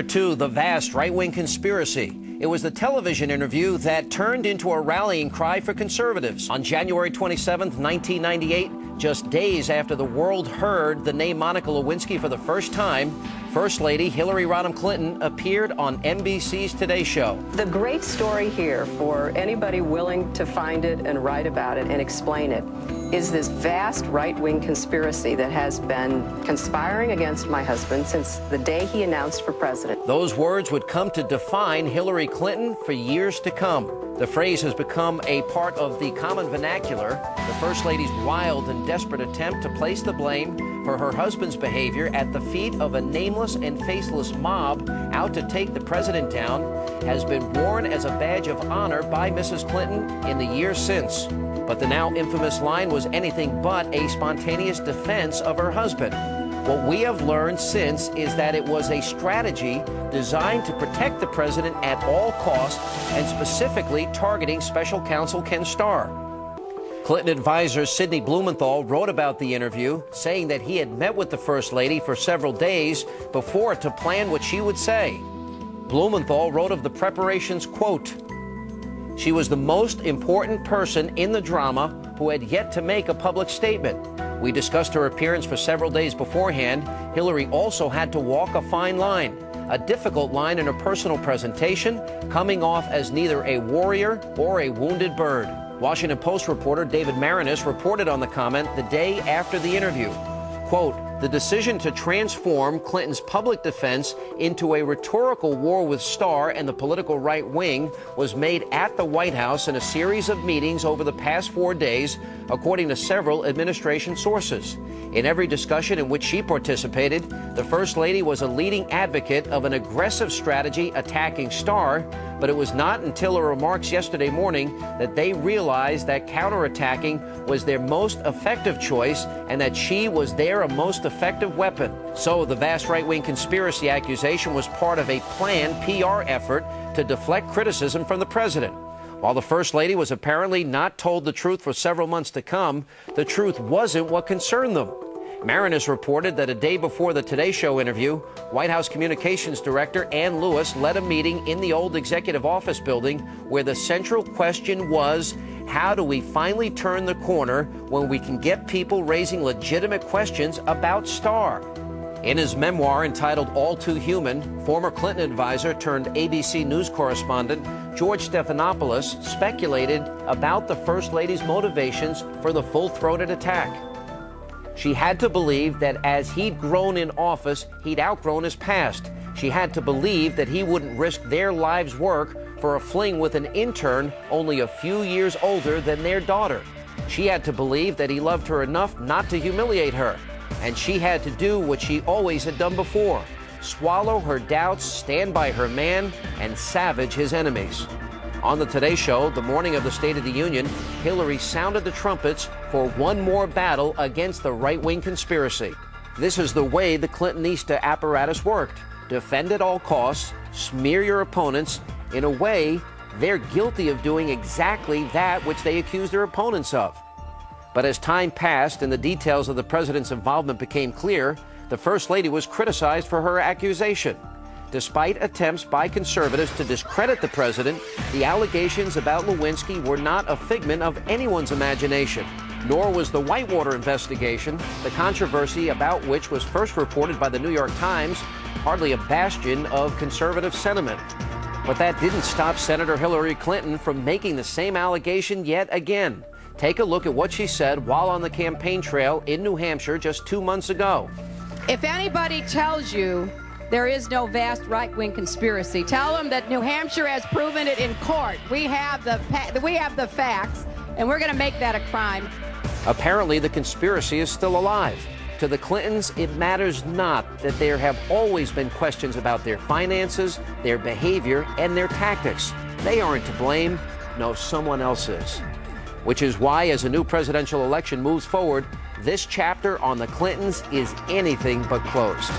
Part2, the vast right-wing conspiracy. It was the television interview that turned into a rallying cry for conservatives. On January 27, 1998, just days after the world heard the name Monica Lewinsky for the first time, First Lady Hillary Rodham Clinton appeared on NBC's Today Show. The great story here, for anybody willing to find it and write about it and explain it, is this vast right-wing conspiracy that has been conspiring against my husband since the day he announced for president. Those words would come to define Hillary Clinton for years to come. The phrase has become a part of the common vernacular. The First Lady's wild and desperate attempt to place the blame for her husband's behavior at the feet of a nameless and faceless mob out to take the president down has been worn as a badge of honor by Mrs. Clinton in the years since. But the now infamous line was anything but a spontaneous defense of her husband. What we have learned since is that it was a strategy designed to protect the president at all costs and specifically targeting special counsel Ken Starr. Clinton advisor Sidney Blumenthal wrote about the interview, saying that he had met with the First Lady for several days before to plan what she would say. Blumenthal wrote of the preparations, quote, "She was the most important person in the drama who had yet to make a public statement. We discussed her appearance for several days beforehand. Hillary also had to walk a fine line, a difficult line in her personal presentation, coming off as neither a warrior or a wounded bird." Washington Post reporter David Marinis reported on the comment the day after the interview. Quote, "The decision to transform Clinton's public defense into a rhetorical war with Starr and the political right wing was made at the White House in a series of meetings over the past 4 days, according to several administration sources. In every discussion in which she participated, the First Lady was a leading advocate of an aggressive strategy attacking Starr, but it was not until her remarks yesterday morning that they realized that counterattacking was their most effective choice and that she was their most effective weapon. So the vast right-wing conspiracy accusation was part of a planned PR effort to deflect criticism from the president. While the First Lady was apparently not told the truth for several months to come, the truth wasn't what concerned them. Marinis reported that a day before the Today Show interview, White House Communications Director Ann Lewis led a meeting in the old executive office building where the central question was, how do we finally turn the corner when we can get people raising legitimate questions about Starr? In his memoir entitled All Too Human, former Clinton advisor turned ABC News correspondent George Stephanopoulos speculated about the First Lady's motivations for the full-throated attack. She had to believe that as he'd grown in office, he'd outgrown his past. She had to believe that he wouldn't risk their lives' work for a fling with an intern only a few years older than their daughter. She had to believe that he loved her enough not to humiliate her. And she had to do what she always had done before, swallow her doubts, stand by her man, and savage his enemies. On the Today Show, the morning of the State of the Union, Hillary sounded the trumpets for one more battle against the right-wing conspiracy. This is the way the Clintonista apparatus worked. Defend at all costs, smear your opponents. In a way, they're guilty of doing exactly that which they accuse their opponents of. But as time passed and the details of the president's involvement became clear, the First Lady was criticized for her accusation. Despite attempts by conservatives to discredit the president, the allegations about Lewinsky were not a figment of anyone's imagination, nor was the Whitewater investigation, the controversy about which was first reported by the New York Times, hardly a bastion of conservative sentiment. But that didn't stop Senator Hillary Clinton from making the same allegation yet again. Take a look at what she said while on the campaign trail in New Hampshire just 2 months ago. If anybody tells you there is no vast right-wing conspiracy, tell them that New Hampshire has proven it in court. We have the facts, and we're going to make that a crime. Apparently, the conspiracy is still alive. To the Clintons, it matters not that there have always been questions about their finances, their behavior, and their tactics. They aren't to blame. No, someone else is. Which is why, as a new presidential election moves forward, this chapter on the Clintons is anything but closed.